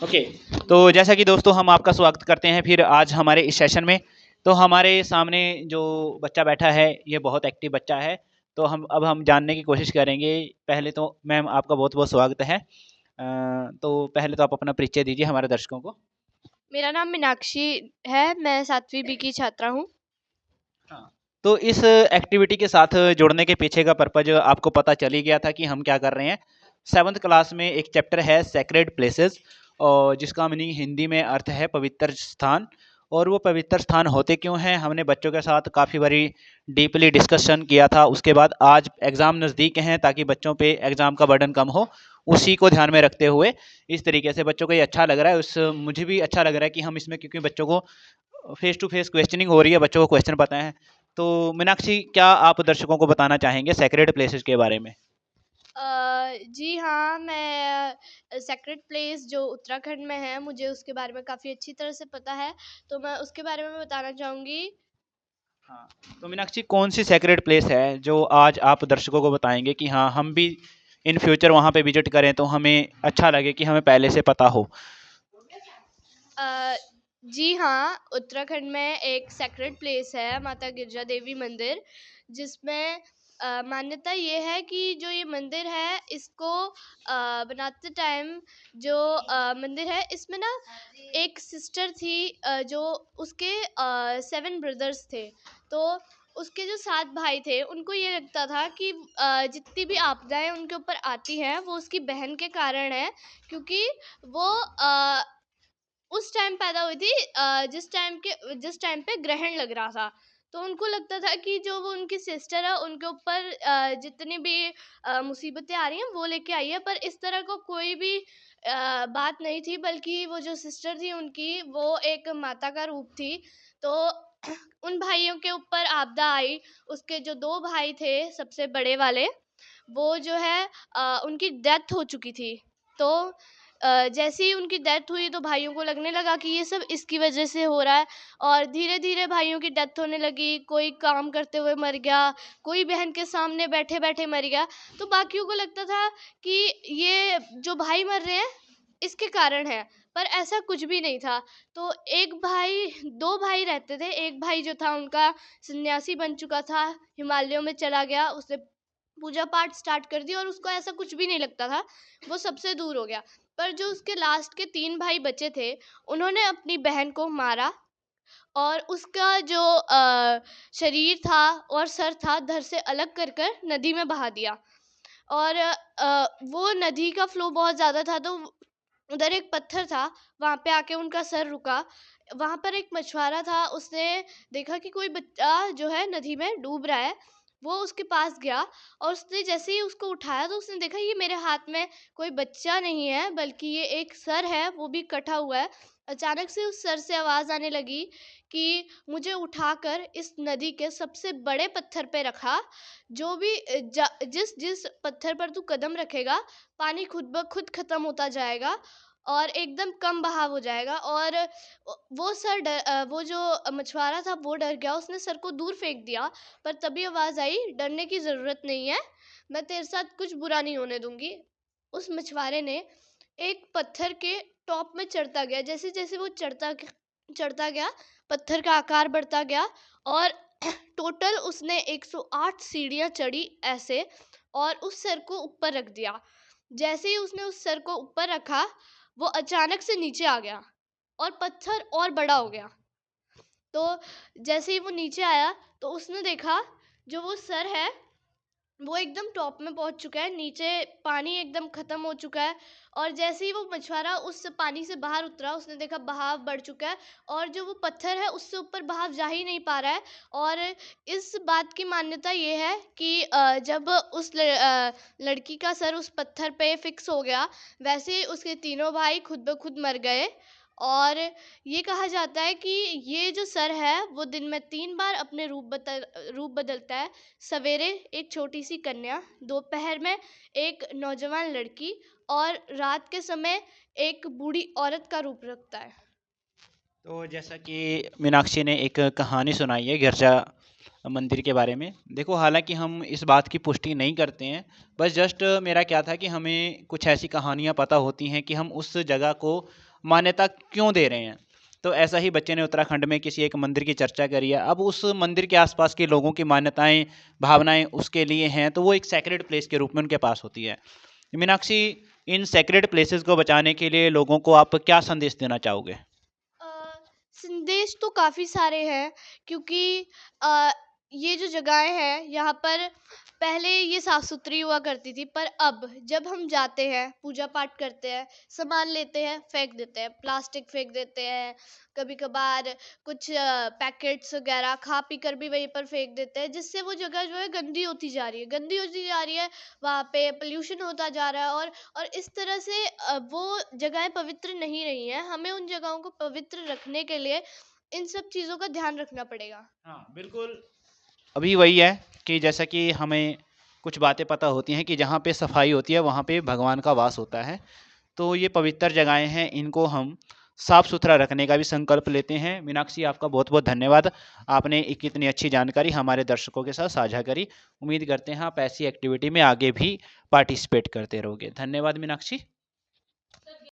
Okay. तो जैसा कि दोस्तों हम आपका स्वागत करते हैं फिर आज हमारे इस सेशन में। तो हमारे सामने जो बच्चा बैठा है ये बहुत एक्टिव बच्चा है। तो हम जानने की कोशिश करेंगे। पहले तो मैम आपका बहुत बहुत स्वागत है। तो पहले तो आप अपना परिचय दीजिए हमारे दर्शकों को। मेरा नाम मीनाक्षी है। मैं 7वीं बी की छात्रा हूँ। हाँ। तो इस एक्टिविटी के साथ जुड़ने के पीछे का पर्पज आपको पता चल ही गया था कि हम क्या कर रहे हैं। 7th क्लास में एक चैप्टर है सेक्रेड प्लेसेस, और जिसका मीनिंग हिंदी में अर्थ है पवित्र स्थान। और वो पवित्र स्थान होते क्यों हैं हमने बच्चों के साथ काफ़ी बारी डीपली डिस्कशन किया था। उसके बाद आज एग्ज़ाम नज़दीक हैं ताकि बच्चों पे एग्ज़ाम का बर्डन कम हो, उसी को ध्यान में रखते हुए इस तरीके से बच्चों को ये अच्छा लग रहा है। उस मुझे भी अच्छा लग रहा है कि हम इसमें, क्योंकि बच्चों को फेस टू फेस क्वेश्चनिंग हो रही है, बच्चों को क्वेश्चन पता है। तो मीनाक्षी, क्या आप दर्शकों को बताना चाहेंगे सेक्रेड प्लेसेस के बारे में? जी हाँ, मैं सेक्रेड प्लेस जो उत्तराखंड में है, मुझे उसके बारे में काफ़ी अच्छी तरह से पता है, तो मैं उसके बारे में बताना चाहूँगी। हाँ। तो मीनाक्षी, कौन सी सेक्रेड प्लेस है जो आज आप दर्शकों को बताएंगे कि हाँ हम भी इन फ्यूचर वहाँ पे विजिट करें तो हमें अच्छा लगे कि हमें पहले से पता हो? अ, जी हाँ, उत्तराखंड में एक सेक्रेड प्लेस है, माता गिरजा देवी मंदिर, जिसमें मान्यता ये है कि जो ये मंदिर है, इसको बनाते टाइम जो मंदिर है, इसमें ना एक सिस्टर थी, जो उसके 7 ब्रदर्स थे। तो उसके जो 7 भाई थे, उनको ये लगता था कि जितनी भी आपदाएँ उनके ऊपर आती हैं, वो उसकी बहन के कारण है, क्योंकि वो उस टाइम पैदा हुई थी जिस टाइम पे ग्रहण लग रहा था। तो उनको लगता था कि जो वो उनकी सिस्टर है, उनके ऊपर जितनी भी मुसीबतें आ रही हैं वो लेके आई है, पर इस तरह को कोई भी बात नहीं थी, बल्कि वो जो सिस्टर थी उनकी, वो एक माता का रूप थी। तो उन भाइयों के ऊपर आपदा आई। उसके जो 2 भाई थे सबसे बड़े वाले, वो जो है उनकी डेथ हो चुकी थी। तो जैसे ही उनकी डेथ हुई तो भाइयों को लगने लगा कि ये सब इसकी वजह से हो रहा है, और धीरे धीरे भाइयों की डेथ होने लगी। कोई काम करते हुए मर गया, कोई बहन के सामने बैठे बैठे मर गया। तो बाकियों को लगता था कि ये जो भाई मर रहे हैं इसके कारण है, पर ऐसा कुछ भी नहीं था। तो एक भाई 2 भाई रहते थे। एक भाई जो था उनका सन्यासी बन चुका था, हिमालयों में चला गया, उसने पूजा पाठ स्टार्ट कर दी और उसको ऐसा कुछ भी नहीं लगता था, वो सबसे दूर हो गया। पर जो उसके लास्ट के 3 भाई बचे थे, उन्होंने अपनी बहन को मारा, और उसका जो शरीर था और सर था, धड़ से अलग कर कर नदी में बहा दिया। और वो नदी का फ्लो बहुत ज़्यादा था, तो उधर एक पत्थर था, वहाँ पे आके उनका सर रुका। वहाँ पर एक मछुआरा था, उसने देखा कि कोई बच्चा जो है नदी में डूब रहा है। वो उसके पास गया, और उसने जैसे ही उसको उठाया तो उसने देखा ये मेरे हाथ में कोई बच्चा नहीं है, बल्कि ये एक सर है, वो भी कटा हुआ है। अचानक से उस सर से आवाज़ आने लगी कि मुझे उठाकर इस नदी के सबसे बड़े पत्थर पे रखा। जो भी जिस जिस पत्थर पर तू कदम रखेगा, पानी खुद ब खुद खत्म होता जाएगा और एकदम कम बहाव हो जाएगा। और वो जो मछुआरा था वो डर गया, उसने सर को दूर फेंक दिया। पर तभी आवाज़ आई, डरने की ज़रूरत नहीं है, मैं तेरे साथ कुछ बुरा नहीं होने दूंगी। उस मछुआरे ने एक पत्थर के टॉप में चढ़ता गया। जैसे जैसे वो चढ़ता गया, पत्थर का आकार बढ़ता गया, और टोटल उसने 108 सीढ़ियाँ चढ़ी ऐसे, और उस सर को ऊपर रख दिया। जैसे ही उसने उस सर को ऊपर रखा, वो अचानक से नीचे आ गया और पत्थर और बड़ा हो गया। तो जैसे ही वो नीचे आया, तो उसने देखा जो वो सर है वो एकदम टॉप में पहुंच चुका है, नीचे पानी एकदम खत्म हो चुका है। और जैसे ही वो मछुआरा उस पानी से बाहर उतरा, उसने देखा बहाव बढ़ चुका है, और जो वो पत्थर है उससे ऊपर बहाव जा ही नहीं पा रहा है। और इस बात की मान्यता ये है कि जब लड़की का सर उस पत्थर पे फिक्स हो गया, वैसे ही उसके तीनों भाई खुद ब खुद मर गए। और ये कहा जाता है कि ये जो सर है वो दिन में 3 बार अपने रूप बदलता है। सवेरे एक छोटी सी कन्या, दोपहर में एक नौजवान लड़की, और रात के समय एक बूढ़ी औरत का रूप रखता है। तो जैसा कि मीनाक्षी ने एक कहानी सुनाई है गिरजा मंदिर के बारे में। देखो, हालांकि हम इस बात की पुष्टि नहीं करते हैं, बस जस्ट मेरा क्या था कि हमें कुछ ऐसी कहानियाँ पता होती हैं कि हम उस जगह को मान्यता क्यों दे रहे हैं। तो ऐसा ही बच्चे ने उत्तराखंड में किसी एक मंदिर की चर्चा करी है। अब उस मंदिर के आसपास के लोगों की मान्यताएं, भावनाएं उसके लिए हैं, तो वो एक सैक्रेड प्लेस के रूप में उनके पास होती है। मीनाक्षी, इन सैक्रेड प्लेसेस को बचाने के लिए लोगों को आप क्या संदेश देना चाहोगे? संदेश तो काफ़ी सारे हैं, क्योंकि अ, ये जो जगहें हैं यहाँ पर पहले ये साफ़ सुथरी हुआ करती थी, पर अब जब हम जाते हैं, पूजा पाठ करते हैं, सामान लेते हैं, फेंक देते हैं, प्लास्टिक फेंक देते हैं, कभी कभार कुछ पैकेट्स वगैरह खा पी कर भी वहीं पर फेंक देते हैं, जिससे वो जगह जो है गंदी होती जा रही है, गंदी होती जा रही है। वहाँ पे पोल्यूशन होता जा रहा है, और इस तरह से वो जगहें पवित्र नहीं रही हैं। हमें उन जगहों को पवित्र रखने के लिए इन सब चीज़ों का ध्यान रखना पड़ेगा। हाँ, बिल्कुल। अभी वही है कि जैसा कि हमें कुछ बातें पता होती हैं कि जहाँ पे सफाई होती है वहाँ पे भगवान का वास होता है। तो ये पवित्र जगहें हैं, इनको हम साफ सुथरा रखने का भी संकल्प लेते हैं। मीनाक्षी, आपका बहुत बहुत धन्यवाद। आपने एक इतनी अच्छी जानकारी हमारे दर्शकों के साथ साझा करी। उम्मीद करते हैं आप ऐसी एक्टिविटी में आगे भी पार्टिसिपेट करते रहोगे। धन्यवाद मीनाक्षी।